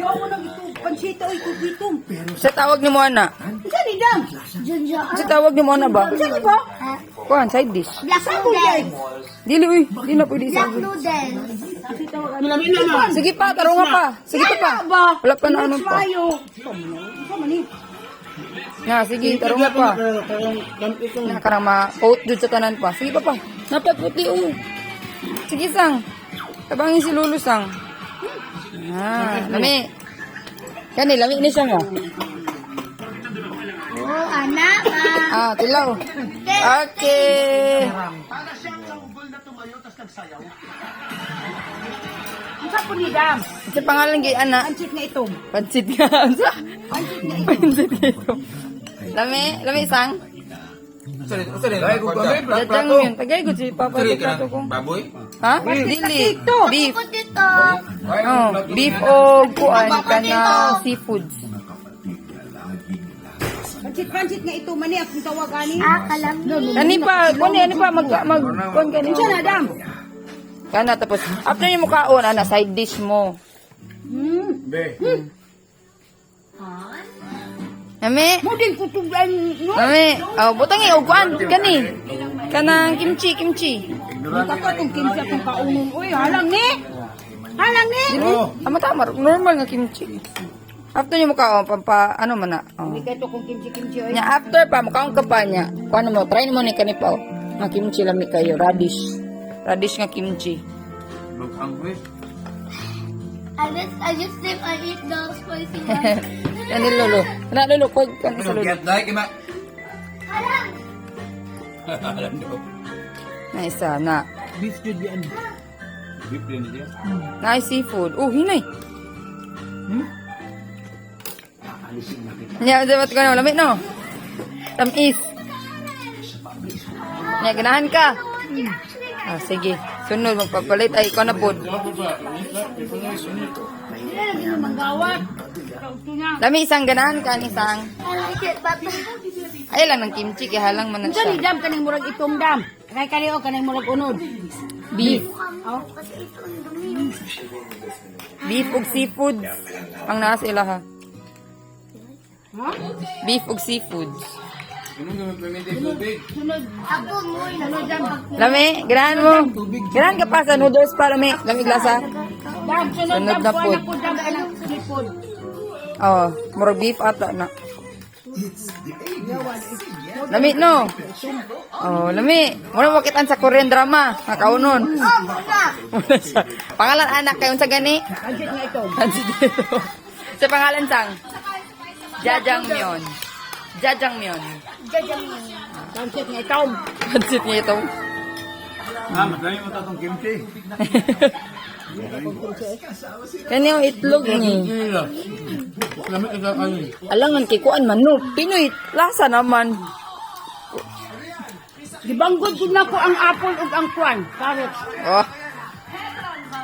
Bawa mo nang ito, pansita o ito dito. Sa tawag ni mo ana. Isa ni Dam. Sa tawag ni mo ana ba? Isa ni ba? Kuan, side dish. Black noodles. Dili, uy. Di na pwede sa Black noodles. Sige pa, tarunga pa. Sige pa. Wala pa na ano pa. Sama ni. Na, sige, tarunga pa. Nakarang ma-coat dun sa tanan pa. Sige pa. Napagputi, Sige, sang. Tabangin si Lulu, sang. Lami. Kani, lami ni siya nga. Oh, anak. Tilaw. Okay. Ang sapo ni Dam. Sa pangalan kay ana. Pansit na ito. Pansit nga. Pansit nga ito. Lami, sang. Jajang yun. Tagay ko si Papa sa plato ko. Baboy? Ha? Dili. Beef. Potato. Oh, beef o kuan kana seafoods. Pansit nga ito. Mani akong tawag ani. Kalam. Ani pa mag kuan kani. Isa na Dam. Kana tapos after niyo mukaon ana side dish mo. Nami. Muding kutugan. No? Nami. Butang og kuan kani. Kanang kimchi. Takot kung kimsa kung kaunon. Uy, halang ni. Halang ni. Tama normal nga kimchi. After niyo mukaon ano man na. Hindi ka ito kung kimchi. Oy. Nya after pa mukaon ka pa nya. Kuan mo try mo ni kanipaw. Nga kimchi lami kayo radish. Radish nga kimchi. Look hungry. I just think I eat the spicy one. Yan ni Lolo. Na Lolo kog kan sa Lolo. Get like him. Na isa na. Beef din dia. Na seafood. Hinay. Nya dapat ko na lamit no. Tamis. Nya ganahan ka. Sige. Sunod magpapalit ay ko na pod. Lami isang ganahan ka ni sang. I like it, but Ay lang ng kimchi kay halang man na Isa ni siya. Dam kaning murag itong Dam. Kani kaning murag unod. Beef. Oh. Beef ug seafood. Ang naa sila ha. Ha? Beef ug seafood. ako mo na Lami, ganahan mo. Ganahan ka pa sa noodles pa lami. Lami glasa. Dam, sunod Sunod Dam. na Kuha pod. na po Dam kanang lipod. Murag beef ata na. Lami no. Lami. Muna mo kitaan sa Korean drama. Nakaunon. Muna siya. Pangalan anak kayo sa gani? Pansit nga ito. Pansit ito. Sa pangalan sang? Jajangmyeon. Jajangmyeon. Pansit nga ito. Pansit niya ito. Madami mo tatong kimchi. Yan yung itlog ni. Lamit ka kayo. Alangan kikuan man no. Pinoy. Lasa naman. Gibanggod ko na ko ang apple ug ang kwan. Carrot.